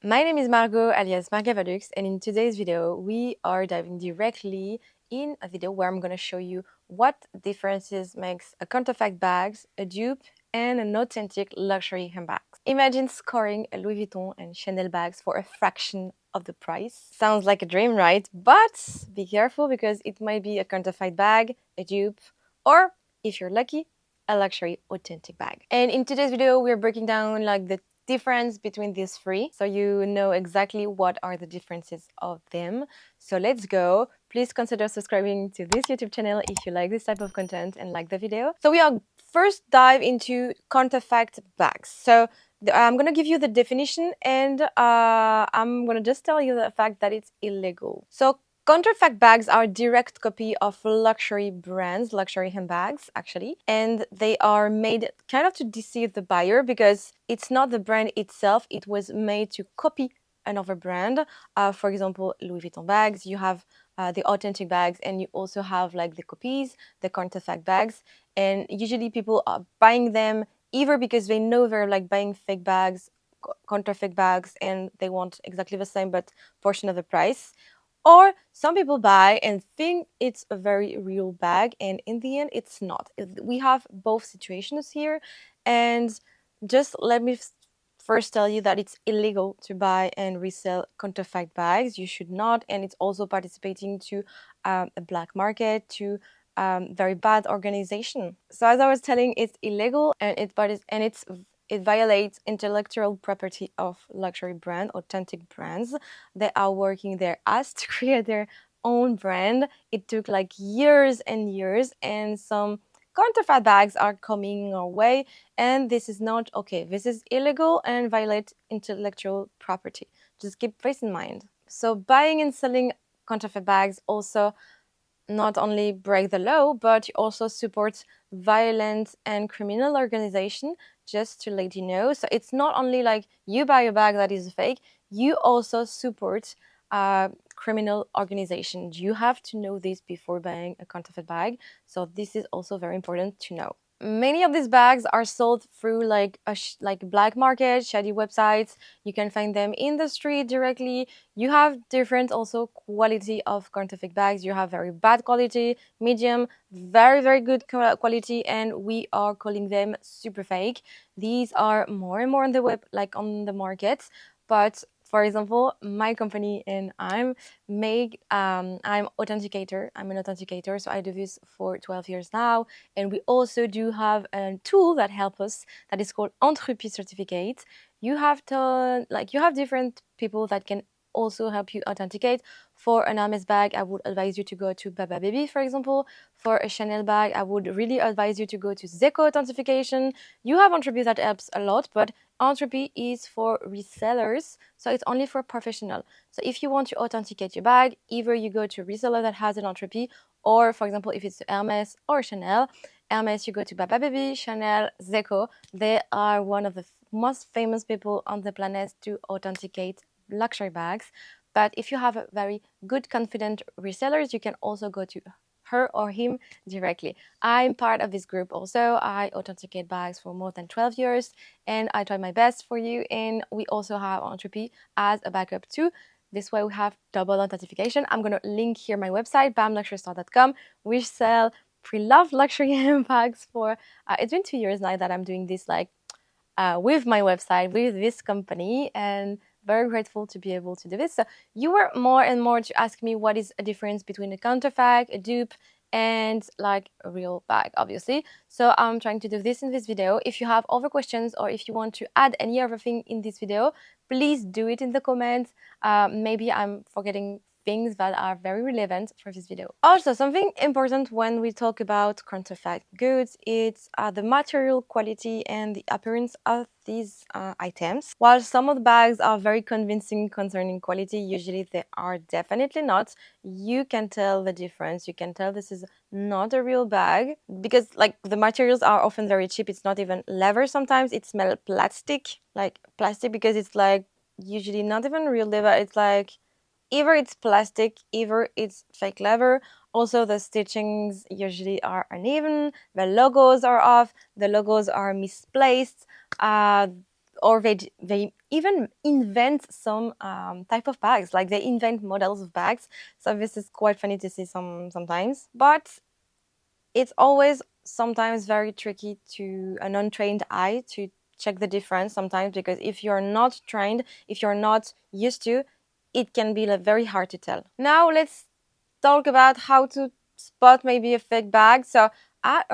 My name is Margot alias Margavalux, and in today's video we are diving directly in a video where I'm going to show you what differences makes a counterfeit bags, a dupe, and an authentic luxury handbag. Imagine scoring a Louis Vuitton and Chanel bags for a fraction of the price. Sounds like a dream, right? But be careful because it might be a counterfeit bag, a dupe, or if you're lucky, a luxury authentic bag. And in today's video we're breaking down like the difference between these three so you know exactly what are the differences of them. So let's go. Please consider subscribing to this YouTube channel if you like this type of content and like the video. So we are first dive into counterfeit bags. So I'm gonna give you the definition and I'm gonna just tell you the fact that it's illegal. So counterfeit bags are a direct copy of luxury brands, luxury handbags actually, and they are made kind of to deceive the buyer because it's not the brand itself, it was made to copy another brand. For example, Louis Vuitton bags, you have the authentic bags and you also have like the copies, the counterfeit bags, and usually people are buying them either because they know they're like buying fake bags, counterfeit bags, and they want exactly the same but portion of the price. Or some people buy and think it's a very real bag, and in the end, it's not. We have both situations here, and just let me first tell you that it's illegal to buy and resell counterfeit bags. You should not, and it's also participating to a black market, to very bad organization. So as I was telling, it's illegal, and it violates intellectual property of luxury brand, authentic brands. They are working their ass to create their own brand. It took like years and years, and some counterfeit bags are coming our way, and this is not okay. This is illegal and violate intellectual property. Just keep this in mind. So buying and selling counterfeit bags also not only break the law, but you also support violent and criminal organization, just to let you know. So it's not only like you buy a bag that is fake, you also support criminal organization. You have to know this before buying a counterfeit bag. So this is also very important to know. Many of these bags are sold through like black market, shady websites. You can find them in the street directly. You have different also quality of counterfeit bags. You have very bad quality, medium, very good quality, and we are calling them super fake. These are more and more on the web, like on the market. But for example, my company and I'm authenticator. I'm an authenticator, so I do this for 12 years now. And we also do have a tool that helps us that is called Entropy Certificate. You have different people that can also help you authenticate. For an Hermes bag, I would advise you to go to Baba Baby, for example. For a Chanel bag, I would really advise you to go to Zeo Authentication. You have Entropy that helps a lot, but Entropy is for resellers, so it's only for professional. So if you want to authenticate your bag, either you go to a reseller that has an Entropy, or for example, if it's Hermes or Chanel, Hermes, you go to Baba Baby, Chanel, Zeo. They are one of the most famous people on the planet to authenticate luxury bags. But if you have a very good, confident resellers, you can also go to her or him directly. I'm part of this group also. I authenticate bags for more than 12 years and I try my best for you. And we also have Entropy as a backup too. This way we have double authentication. I'm going to link here my website, bamluxurystore.com. We sell pre-loved luxury handbags for, it's been 2 years now that I'm doing this like with my website, with this company, and very grateful to be able to do this. So you were more and more to ask me what is a difference between a counterfeit, a dupe, and like a real bag, obviously. So I'm trying to do this in this video. If you have other questions or if you want to add any other thing in this video, please do it in the comments. Maybe I'm forgetting things that are very relevant for this video. Also, something important when we talk about counterfeit goods, it's the material quality and the appearance of these items. While some of the bags are very convincing concerning quality, usually they are definitely not. You can tell the difference. You can tell this is not a real bag because like the materials are often very cheap. It's not even leather sometimes. It smells plastic, like plastic, because it's like usually not even real leather. It's like either it's plastic, either it's fake leather. Also, the stitchings usually are uneven, the logos are off, the logos are misplaced. or they even invent some type of bags, like they invent models of bags. So this is quite funny to see sometimes, but it's always sometimes very tricky to an untrained eye to check the difference sometimes, because if you're not trained, if you're not used to, it can be like, very hard to tell. Now let's talk about how to spot maybe a fake bag. So I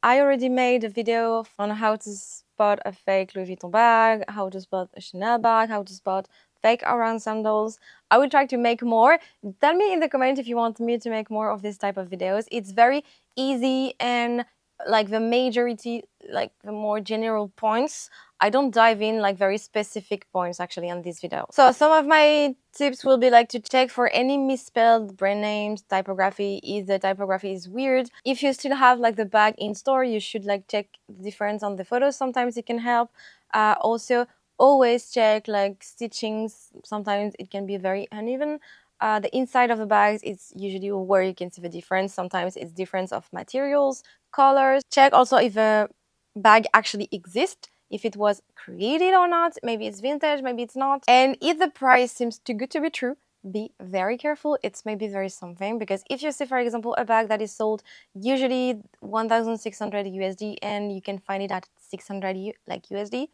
already made a video on how to spot a fake Louis Vuitton bag, how to spot a Chanel bag, how to spot fake around sandals. I will try to make more. Tell me in the comments if you want me to make more of this type of videos. It's very easy, and like the majority, like the more general points, I don't dive in like very specific points actually on this video. So some of my tips will be like to check for any misspelled brand names, typography, if the typography is weird. If you still have like the bag in store, you should like check the difference on the photos. Sometimes it can help. Also, always check like stitchings. Sometimes it can be very uneven. The inside of the bags is usually where you can see the difference. Sometimes it's difference of materials, colors. Check also if a bag actually exists, if it was created or not. Maybe it's vintage, maybe it's not. And if the price seems too good to be true, be very careful. It's maybe there is something, because if you see, for example, a bag that is sold usually 1,600 USD and you can find it at 600 like USD,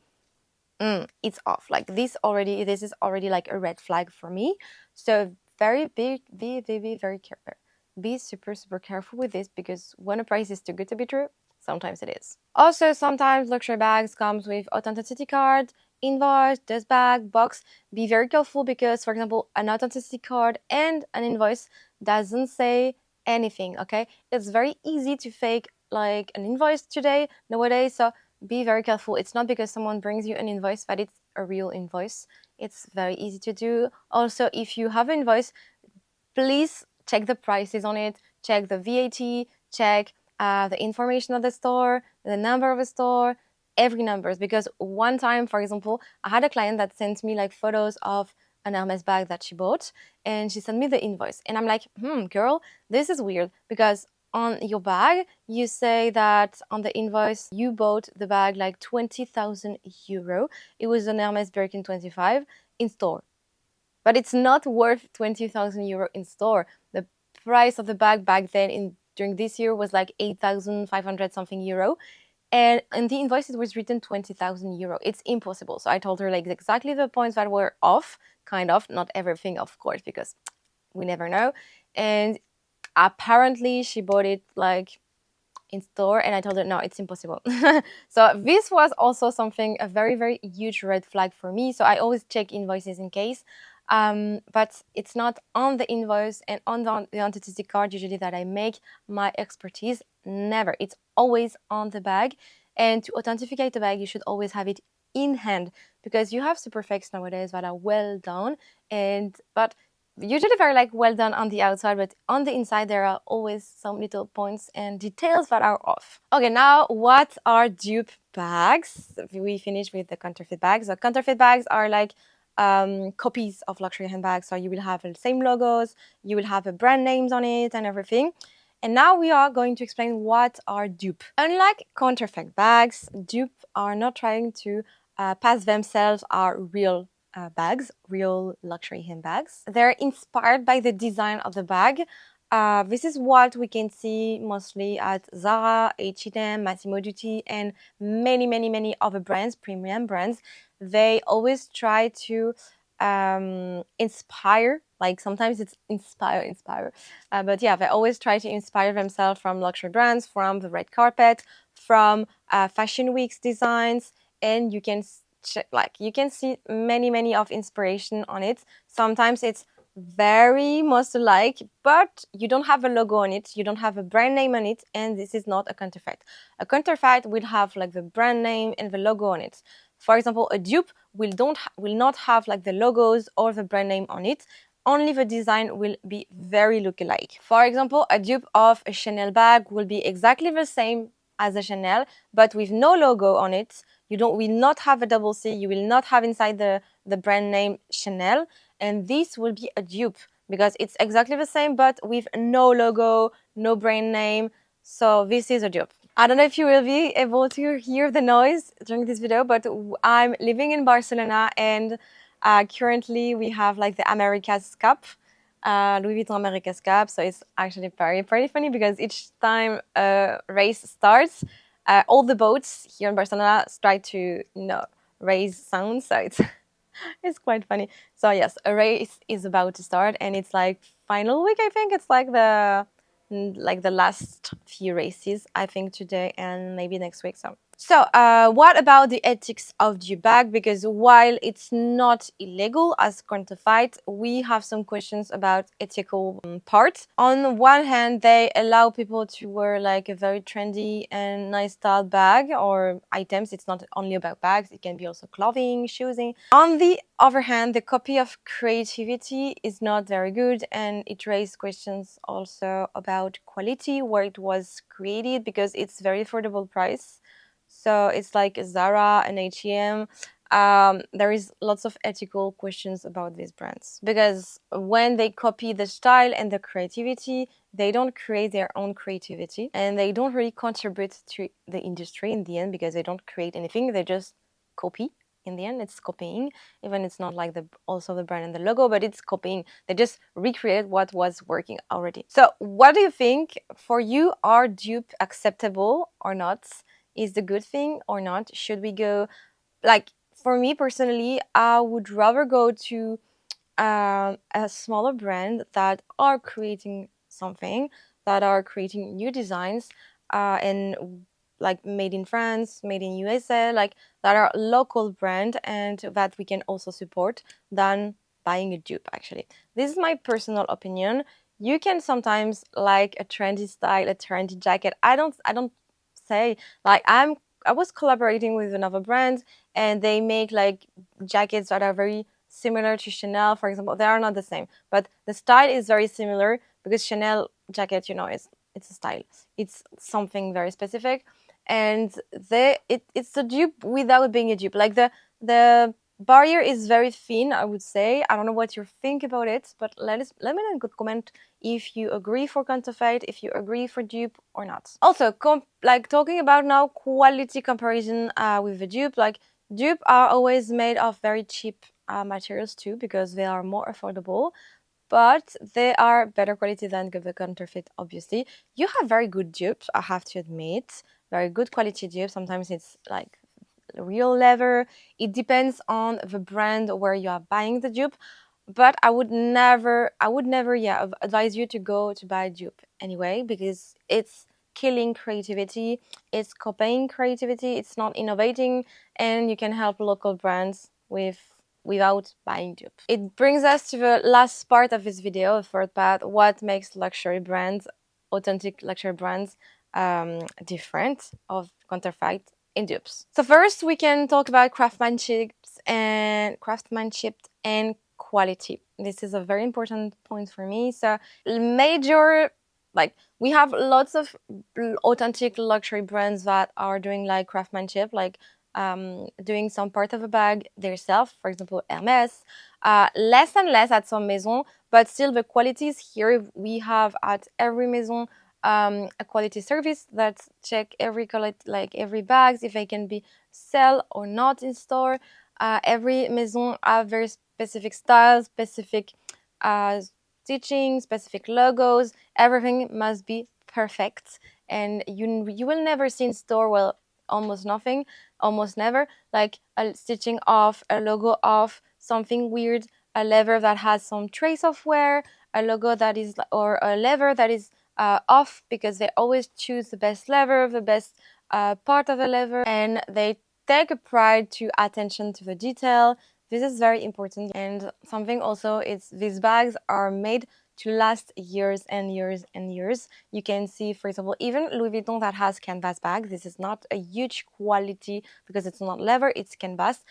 it's off. Like this is already like a red flag for me. So be very careful. Be super careful with this, because when a price is too good to be true, sometimes it is. Also, sometimes luxury bags comes with authenticity card, invoice, dust bag, box. Be very careful, because, for example, an authenticity card and an invoice doesn't say anything, okay? It's very easy to fake like an invoice nowadays, so be very careful. It's not because someone brings you an invoice that it's a real invoice. It's very easy to do. Also, if you have an invoice, please check the prices on it, check the VAT, check the information of the store, the number of the store, every numbers. Because one time, for example, I had a client that sent me like photos of an Hermes bag that she bought, and she sent me the invoice. And I'm like, girl, this is weird, because on your bag, you say that on the invoice, you bought the bag like 20,000 euro. It was an Hermes Birkin 25 in store. But it's not worth 20,000 euro in store. The price of the bag back then during this year was like 8,500 something euro. And in the invoice, it was written 20,000 euro. It's impossible. So I told her like exactly the points that were off, kind of, not everything, of course, because we never know. And apparently she bought it like in store, and I told her no, it's impossible. So this was also a very huge red flag for me. So I always check invoices in case, but it's not on the invoice and on the authenticity card usually that I make my expertise. Never. It's always on the bag. And to authenticate the bag, you should always have it in hand, because you have super fakes nowadays that are well done, but usually very like well done on the outside, but on the inside there are always some little points and details that are off. Okay, now what are dupe bags? We finished with the counterfeit bags. So counterfeit bags are like copies of luxury handbags. So you will have the same logos, you will have the brand names on it and everything. And now we are going to explain what are dupe. Unlike counterfeit bags, dupe are not trying to pass themselves are real bags, real luxury handbags. They're inspired by the design of the bag. This is what we can see mostly at Zara, H&M, Massimo Dutti, and many other brands, premium brands. They always try to inspire, like sometimes it's inspire. But yeah, they always try to inspire themselves from luxury brands, from the red carpet, from fashion weeks designs, and you can you can see many of inspiration on it. Sometimes it's very most alike, but you don't have a logo on it, you don't have a brand name on it, and this is not a counterfeit. A counterfeit will have like the brand name and the logo on it. For example, a dupe will not have like the logos or the brand name on it. Only the design will be very lookalike. For example, a dupe of a Chanel bag will be exactly the same as a Chanel, but with no logo on it. You will not have a double C, you will not have inside the brand name Chanel, and this will be a dupe because it's exactly the same but with no logo, no brand name. So this is a dupe. I don't know if you will be able to hear the noise during this video, but I'm living in Barcelona, and currently we have like the America's Cup, Louis Vuitton America's Cup. So it's actually pretty funny because each time a race starts, all the boats here in Barcelona try to raise sound. So it's it's quite funny. So yes, a race is about to start, and it's like final week. I think it's like the last few races. I think today and maybe next week. So what about the ethics of the bag? Because while it's not illegal as quantified, we have some questions about ethical parts. On one hand, they allow people to wear like a very trendy and nice style bag or items. It's not only about bags, it can be also clothing, shoes. On the other hand, the copy of creativity is not very good, and it raises questions also about quality, where it was created, because it's very affordable price. So it's like Zara and H&M. There is lots of ethical questions about these brands, because when they copy the style and the creativity, they don't create their own creativity, and they don't really contribute to the industry in the end, because they don't create anything. They just copy. In the end, it's copying, even it's not like also the brand and the logo, but it's copying. They just recreate what was working already. So what do you think? For you, are dupe acceptable or not? Is the good thing or not? Should we go, like, for me personally, I would rather go to a smaller brand that are creating something, that are creating new designs, and like made in France, made in USA, like that are local brand and that we can also support, than buying a dupe. Actually, this is my personal opinion. You can sometimes like a trendy style, a trendy jacket. I don't say, like, I was collaborating with another brand, and they make like jackets that are very similar to Chanel, for example. They are not the same, but the style is very similar, because Chanel jacket, it's a style. It's something very specific, and it's a dupe without being a dupe. Like the barrier is very thin, I would say. I don't know what you think about it, but let me know in good comment if you agree for counterfeit, if you agree for dupe or not. Also, like talking about now quality comparison with the dupe, like dupe are always made of very cheap materials too, because they are more affordable, but they are better quality than the counterfeit. Obviously, you have very good dupes, I have to admit, very good quality dupes. Sometimes it's like real leather. It depends on the brand where you are buying the dupe, but I would never advise you to go to buy a dupe anyway, because it's killing creativity, it's copying creativity, it's not innovating, and you can help local brands without buying dupe. It brings us to the last part of this video, the third part: what makes luxury brands, authentic luxury brands, different of counterfeit in dupes. So first, we can talk about craftsmanship and quality. This is a very important point for me. So major, like, we have lots of authentic luxury brands that are doing like craftsmanship, like doing some part of a bag themselves, for example, Hermes. Less and less at some maison, but still the quality is here. We have at every maison a quality service that check every every bags, if they can be sell or not in store. Every maison have very specific styles, specific stitching, specific logos. Everything must be perfect, and you will never see in store, well, almost nothing, almost never, like a stitching off, a logo off, something weird, a leather that has some trace of wear, a logo that is, or a leather that is off, because they always choose the best leather, the best part of the leather, and they take a pride to attention to the detail. This is very important. And something also is, these bags are made to last years and years and years. You can see, for example, even Louis Vuitton that has canvas bags. This is not a huge quality because it's not leather, it's canvas.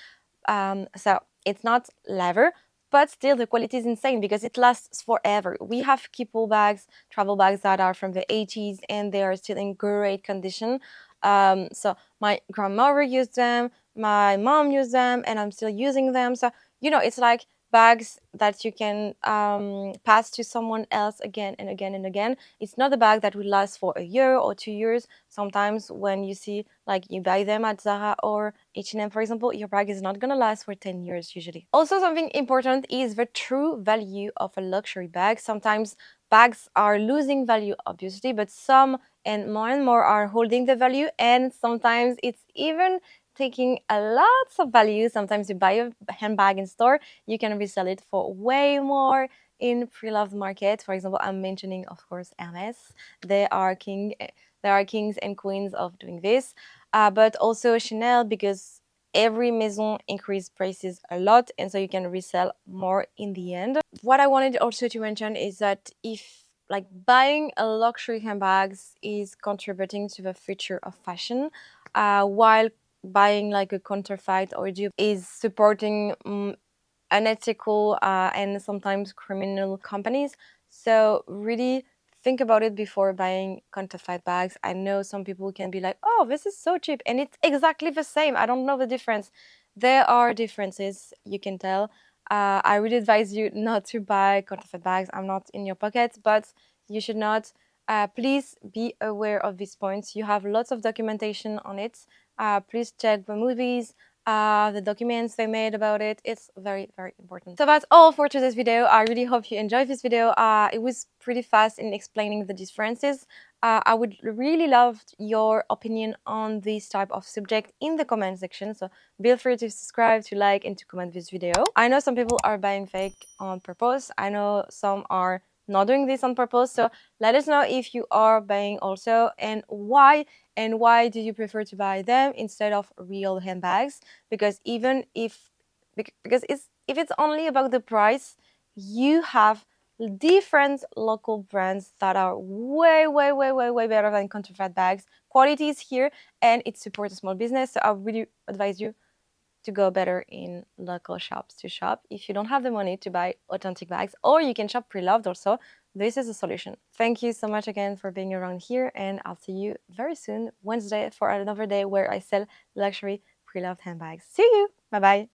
So it's not leather, but still the quality is insane because it lasts forever. We have Kipple bags, travel bags that are from the 80s, and they are still in great condition. So my grandmother used them, my mom used them, and I'm still using them. So, it's like bags that you can pass to someone else again and again and again. It's not a bag that will last for a year or 2 years. Sometimes when you see, like, you buy them at Zara or H&M, for example, your bag is not gonna last for 10 years usually. Also, something important is the true value of a luxury bag. Sometimes bags are losing value, obviously, but some and more are holding the value, and sometimes it's even taking a lot of value. Sometimes you buy a handbag in store, you can resell it for way more in pre-loved market. For example, I'm mentioning, of course, Hermes. They are kings and queens of doing this, but also Chanel, because every maison increased prices a lot, and so you can resell more in the end. What I wanted also to mention is that if, like, buying a luxury handbags is contributing to the future of fashion, while buying like a counterfeit or dupe is supporting unethical and sometimes criminal companies. So really think about it before buying counterfeit bags. I know some people can be like, oh, this is so cheap, and it's exactly the same. I don't know the difference. There are differences, you can tell. I really advise you not to buy counterfeit bags. I'm not in your pocket, but you should not. Please be aware of these points. You have lots of documentation on it. Please check the movies, the documents they made about it. It's very, very important. So that's all for today's video. I really hope you enjoyed this video. It was pretty fast in explaining the differences. I would really love your opinion on this type of subject in the comment section. So feel free to subscribe, to like, and to comment this video. I know some people are buying fake on purpose. I know some are not doing this on purpose. So let us know if you are buying also, and why do you prefer to buy them instead of real handbags. Because even if it's only about the price, you have different local brands that are way, way, way, way, way better than counterfeit bags. Quality is here, and it supports a small business. So I really advise you to go better in local shops to shop if you don't have the money to buy authentic bags, or you can shop pre-loved also. This is a solution. Thank you so much again for being around here, and I'll see you very soon, Wednesday, for another day where I sell luxury pre-loved handbags. See you! Bye bye!